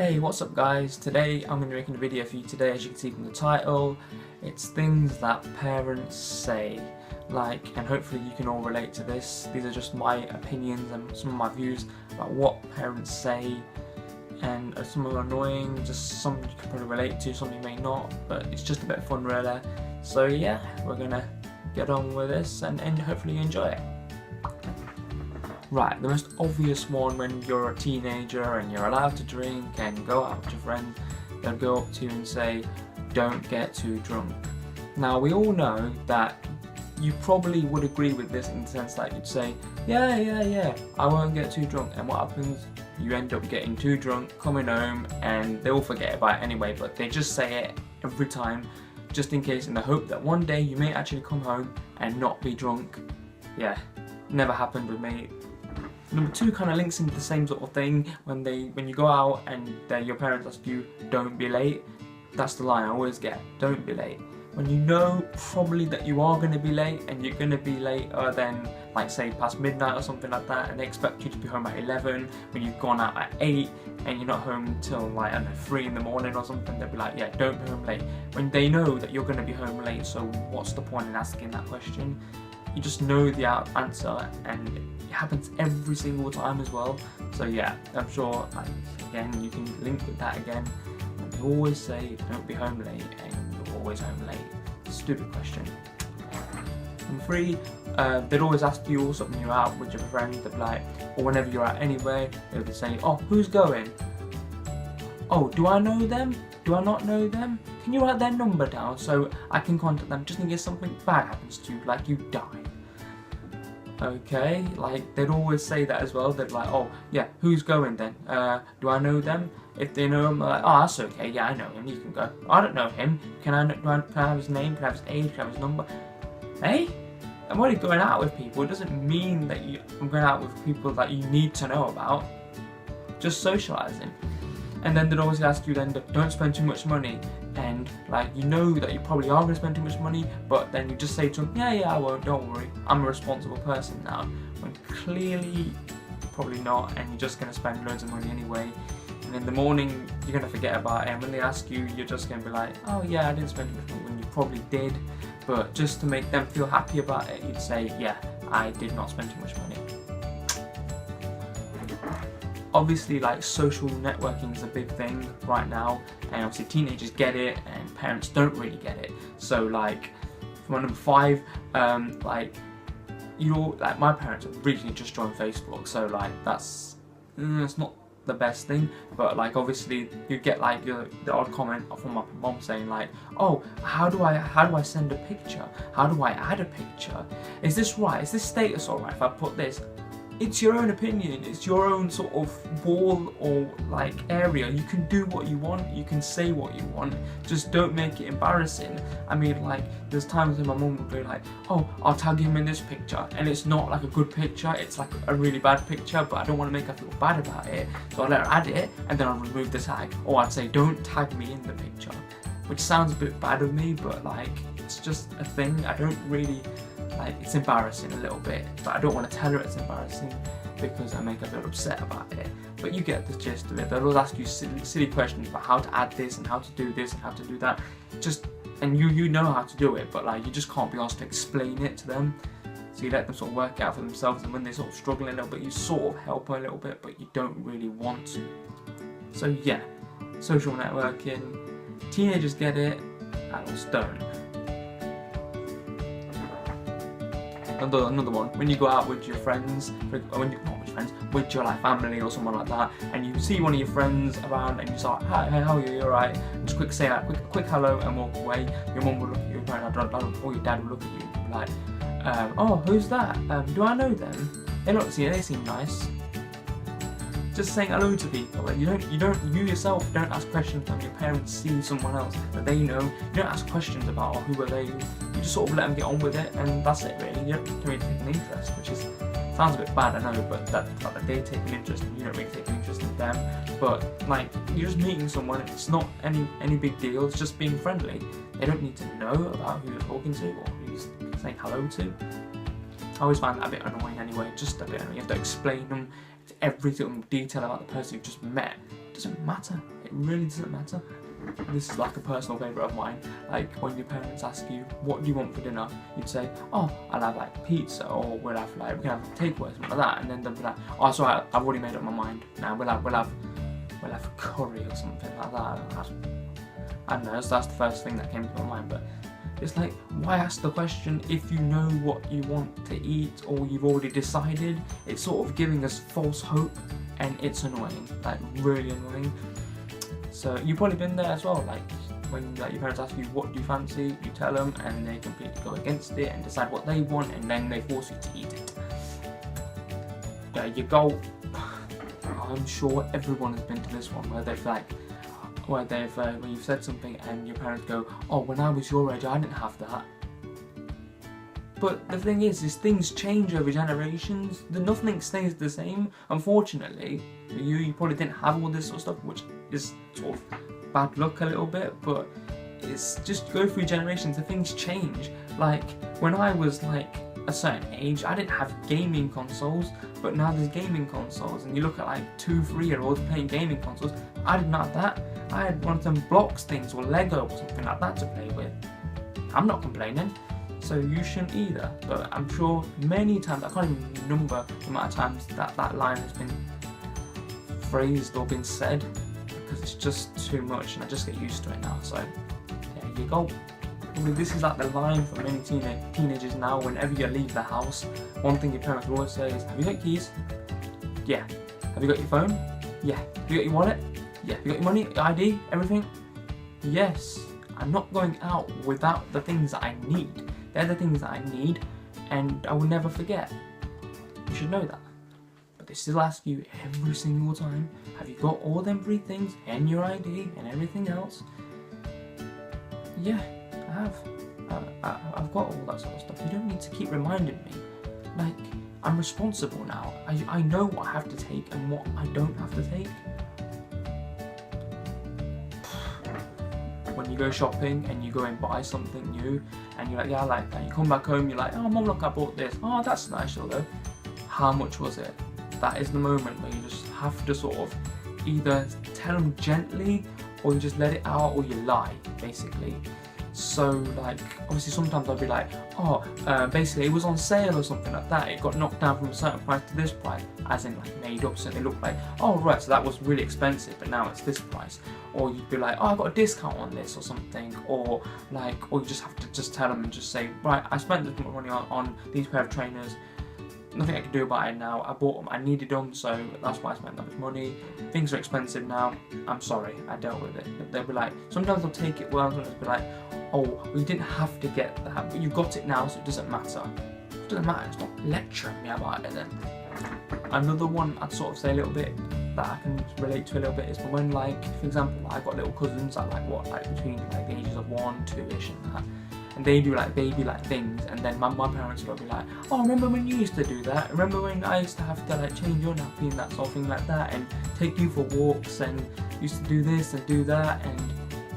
Hey, what's up guys? Today I'm going to be making a video for you today. As you can see from the title, it's things that parents say. And hopefully you can all relate to this. These are just my opinions and some of my views about what parents say, and some are annoying, just some you can probably relate to, some you may not, but it's just a bit of fun really. So yeah, we're going to get on with this and hopefully you enjoy it. Right, the most obvious one when you're a teenager and you're allowed to drink and go out with your friends, they'll go up to you and say, don't get too drunk. Now we all know that you probably would agree with this in the sense that you'd say, yeah, I won't get too drunk, and what happens? You end up getting too drunk, coming home, and they all forget about it anyway, but they just say it every time, just in case, in the hope that one day you may actually come home and not be drunk. Yeah, never happened with me. Number two kind of links into the same sort of thing. When you go out and your parents ask you, don't be late. That's the line I always get, don't be late. When you know probably that you are going to be late, and you're going to be later than, like, say past midnight or something like that, and they expect you to be home at 11 when you've gone out at 8 and you're not home until, like, I don't know, 3 in the morning or something, they'll be like, yeah, don't be home late. When they know that you're going to be home late, so what's the point in asking that question? You just know the answer, and it happens every single time as well. So yeah, I'm sure, again, you can link with that again. They always say don't be home late, and you're always home late. Stupid question. Number three, they'd always ask you also when you're out with your friends, they'd be like, or whenever you're out anyway, they would say, oh, who's going? Oh, do I know them? Do I not know them? Can you write their number down so I can contact them just in case something bad happens to you, like you die? Okay, like they'd always say that as well. They'd be like, oh yeah, who's going then? Do I know them? If they know him, like, oh, that's okay, yeah, I know him, you can go. I don't know him. Can I have his name? Can I have his age? Can I have his number? Hey? I'm already going out with people. It doesn't mean that I'm going out with people that you need to know about. Just socialising. And then they'd always ask you then, don't spend too much money. And like, you know that you probably are going to spend too much money, but then you just say to them, yeah, I won't, don't worry, I'm a responsible person now. When clearly, probably not, and you're just going to spend loads of money anyway. And in the morning, you're going to forget about it, and when they ask you, you're just going to be like, oh yeah, I didn't spend too much money, when you probably did. But just to make them feel happy about it, you'd say, yeah, I did not spend too much money. Obviously, like, social networking is a big thing right now, and obviously teenagers get it and parents don't really get it. So like, for number five, my parents have recently just joined Facebook, so like it's not the best thing, but like obviously you get like the odd comment from my mom saying like, oh, how do I send a picture? How do I add a picture? Is this right? Is this status alright if I put this? It's your own opinion, it's your own sort of wall or like area. You can do what you want, you can say what you want, just don't make it embarrassing. I mean, like, there's times when my mum would be like, oh, I'll tag him in this picture, and it's not like a good picture, it's like a really bad picture, but I don't want to make her feel bad about it, so I'll let her add it, and then I'll remove the tag. Or I'd say, don't tag me in the picture, which sounds a bit bad of me, but like, it's just a thing. I don't really, like, it's embarrassing a little bit, but I don't want to tell her it's embarrassing because I make her feel upset about it. But you get the gist of it. They'll always ask you silly questions about how to add this and how to do this and how to do that. And you know how to do it, but like, you just can't be asked to explain it to them. So you let them sort of work it out for themselves, and when they sort of struggle a little bit, you sort of help them a little bit, but you don't really want to. So yeah, social networking, teenagers get it, adults don't. Another one, when you go out with your friends, with your like family or someone like that, and you see one of your friends around and you start, hi, how are you, you alright? Just quick say that, quick hello and walk away. Your mum will look at you, or your dad will look at you and be like, oh, who's that? Do I know them? They seem nice. Just saying hello to people. Like, you yourself don't ask questions when your parents see someone else that they know. You don't ask questions about, oh, who are they? You just sort of let them get on with it, and that's it really. You don't really take an interest, which sounds a bit bad, I know, but that's like they take an interest and you don't really take an interest in them. But like, you're just meeting someone, it's not any big deal, it's just being friendly. They don't need to know about who you're talking to or who you're saying hello to. I always find that a bit annoying anyway, just a bit annoying. You have to explain them every single detail about the person you've just met. It doesn't matter. it really doesn't matter. This is like a personal favourite of mine. Like when your parents ask you, what do you want for dinner? You'd say, oh, I'll have like pizza, or we can have takeaway, something like that. And then they'll be like, oh, sorry, I've already made up my mind. Now we'll have curry or something like that. I don't know, that's the first thing that came to my mind. But it's like, why ask the question if you know what you want to eat or you've already decided? It's sort of giving us false hope, and it's annoying, like really annoying. So you've probably been there as well, like when your parents ask you what do you fancy, you tell them and they completely go against it and decide what they want, and then they force you to eat it. There you go. I'm sure everyone has been to this one where when you've said something and your parents go, oh, when I was your age I didn't have that. But the thing is things change over generations. Nothing stays the same. Unfortunately, for you probably didn't have all this sort of stuff, which is sort of bad luck a little bit, but it's just go through generations and things change. Like when I was like a certain age, I didn't have gaming consoles, but now there's gaming consoles, and you look at like 2-3-year-olds playing gaming consoles. I did not have that. I had one of them blocks things or Lego or something like that to play with. I'm not complaining. So you shouldn't either. But I'm sure many times, I can't even number the amount of times that line has been phrased or been said, because it's just too much and I just get used to it now. So there you go. Probably this is like the line for many teenagers now. Whenever you leave the house, one thing your parents will always say is, have you got keys? Yeah. Have you got your phone? Yeah. Have you got your wallet? Yeah. Have you got your money, your ID, everything? Yes. I'm not going out without the things that I need. They're the things that I need, and I will never forget. You should know that. But they still ask you every single time, have you got all them 3 things and your ID and everything else? Yeah, I have. I've got all that sort of stuff. You don't need to keep reminding me. Like, I'm responsible now. I know what I have to take and what I don't have to take. When you go shopping and you go and buy something new and you're like, yeah, I like that. You come back home, you're like, oh mum, look, I bought this. Oh, that's nice, though. How much was it? That is the moment where you just have to sort of either tell them gently, or you just let it out, or you lie, basically. So like, obviously sometimes I'll be like, oh, basically it was on sale or something like that. It got knocked down from a certain price to this price, as in like made up, so they look like, oh right, so that was really expensive, but now it's this price. Or you'd be like, oh, I got a discount on this or something, or you just have to just tell them and just say, right, I spent this much money on these pair of trainers. Nothing I can do about it now. I bought them, I needed them, so that's why I spent that much money. Things are expensive now. I'm sorry, I dealt with it. They'll be like, sometimes they'll take it well, sometimes they'll be like, oh, well, you didn't have to get that, but you got it now, so it doesn't matter. It doesn't matter, stop lecturing me about it then. Another one I'd sort of say a little bit that I can relate to a little bit is when, like, for example, I've got little cousins that between like the ages of 1, 2-ish and that. And they do like baby like things, and then my parents will be like, oh, remember when you used to do that? Remember when I used to have to like change your nappy and that sort of thing like that, and take you for walks, and used to do this and do that, and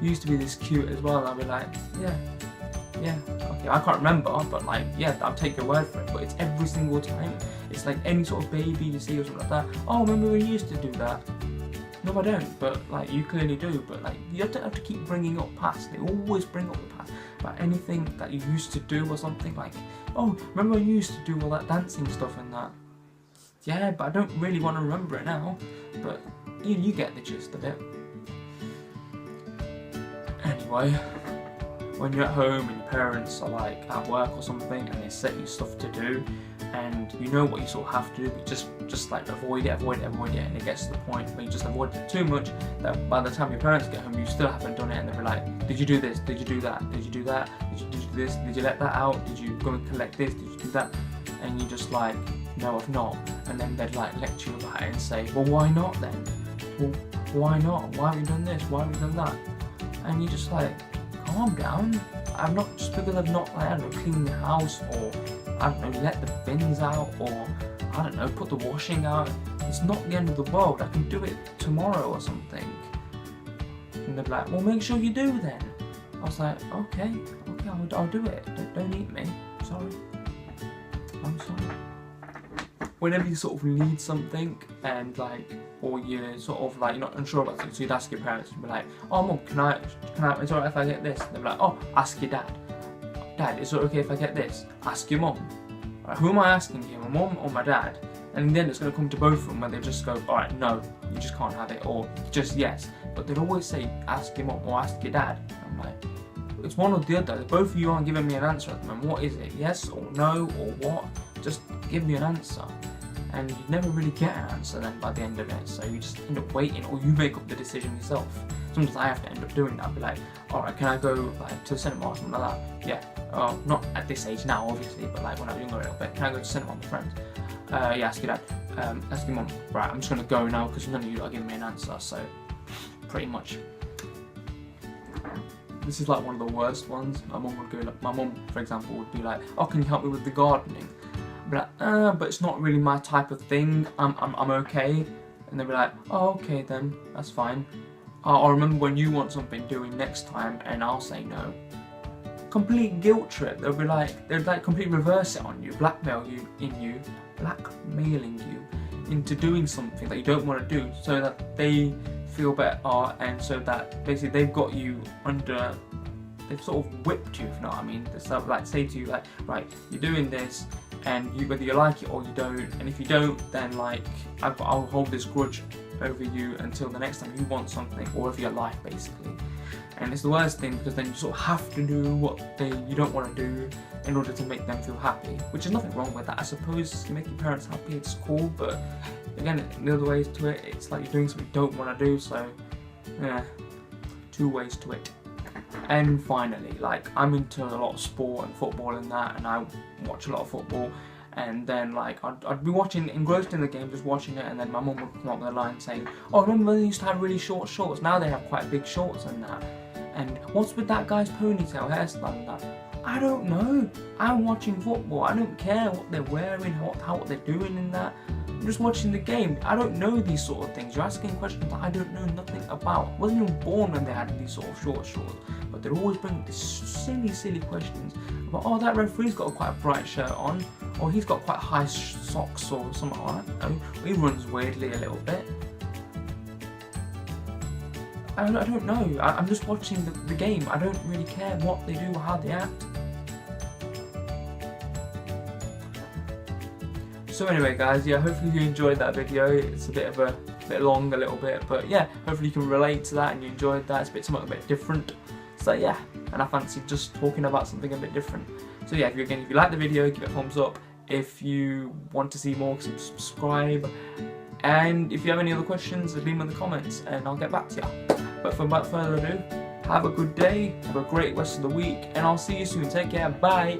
you used to be this cute as well. And I'll be like, yeah, okay, I can't remember, but like, yeah, I'll take your word for it. But it's every single time. It's like any sort of baby you see or something like that. Oh, remember when you used to do that? No, I don't, but like you clearly do. But like you don't have to keep bringing up past. They always bring up the past about anything that you used to do or something. Like, oh, remember when you used to do all that dancing stuff and that? Yeah, but I don't really want to remember it now. But you get the gist of it. Anyway, when you're at home and your parents are like at work or something and they set you stuff to do, and you know what you sort of have to do, but just like avoid it, and it gets to the point where you just avoid it too much that by the time your parents get home you still haven't done it, and they'll be like, did you do this, did you do that, did you do that, did you do this, did you let that out, did you go and collect this, did you do that, and you just like, no, I've not. And then they'd like lecture you about it and say, well, why not then? Well, why not? Why have you done this? Why have you done that? And you just like, calm down. I'm not, just because I've not, like, I don't know, cleaned the house, or I don't know, let the bins out, or I don't know, put the washing out. It's not the end of the world. I can do it tomorrow or something. And they're like, well, make sure you do then. I was like, okay, I'll do it. Don't eat me. Sorry. I'm sorry. whenever you sort of need something and like, or you're sort of like, you're not unsure about something, so you'd ask your parents, you'd be like, oh mum, can I, it's alright if I get this? And they'd be like, oh, ask your dad. Dad, is it okay if I get this? Ask your mum. Right, who am I asking here, my mum or my dad? And then it's going to come to both of them where they just go, alright, no, you just can't have it, or just yes. But they'd always say, ask your mum or ask your dad. I'm like, it's one or the other. Both of you aren't giving me an answer at the moment. What is it? Yes or no or what? Just give me an answer. And you never really get an answer then by the end of it. So you just end up waiting, or you make up the decision yourself. Sometimes I have to end up doing that. I'll be like, alright, can I go like to the cinema or something like that? Yeah. Not at this age now, obviously, but like when I was younger a little bit. Can I go to cinema with friends? Yeah, ask your dad. Ask your mum. Right, I'm just gonna go now because none of you are giving me an answer. So pretty much. This is like one of the worst ones. My mum would go like, my mum, for example, would be like, oh, can you help me with the gardening? I'd be like, but it's not really my type of thing. I'm okay. And they'd be like, oh, okay then, that's fine. I'll remember when you want something doing next time, and I'll say no. Complete guilt trip. They'd like completely reverse it on you, blackmailing you into doing something that you don't want to do, so that they feel better, and so that basically they've got you under, they've sort of whipped you, if you know what I mean. They sort of like say to you like, right, you're doing this, and whether you like it or you don't, and if you don't, then like I'll hold this grudge over you until the next time you want something, or of your life basically. And it's the worst thing because then you sort of have to do what you don't want to do in order to make them feel happy, which is nothing wrong with that. I suppose to make your parents happy, it's cool, but again, the other ways to it, it's like you're doing something you don't want to do, so yeah, two ways to it. And finally, like, I'm into a lot of sport and football and that, and I watch a lot of football, and then like I'd be watching, engrossed in the game, just watching it, and then my mum would come up with a line saying, oh, remember they used to have really short shorts, now they have quite big shorts and that, and what's with that guy's ponytail hairstyle and that? I don't know. I'm watching football. I don't care what they're wearing, what they're doing in that. I'm just watching the game. I don't know these sort of things. You're asking questions that I don't know nothing about. I wasn't even born when they had these sort of short shorts. But they'd always bring these silly questions about, oh, that referee's got quite a bright shirt on, or he's got quite high socks or something like that. Or he runs weirdly a little bit. I don't know. I'm just watching the game. I don't really care what they do or how they act. So anyway guys, yeah, hopefully you enjoyed that video. It's a bit long a little bit, but yeah, hopefully you can relate to that and you enjoyed that. It's something a bit different. So yeah, and I fancy just talking about something a bit different. So yeah, if you like the video, give it a thumbs up. If you want to see more, subscribe. And if you have any other questions, leave them in the comments and I'll get back to you. But without further ado, have a good day, have a great rest of the week, and I'll see you soon. Take care, bye.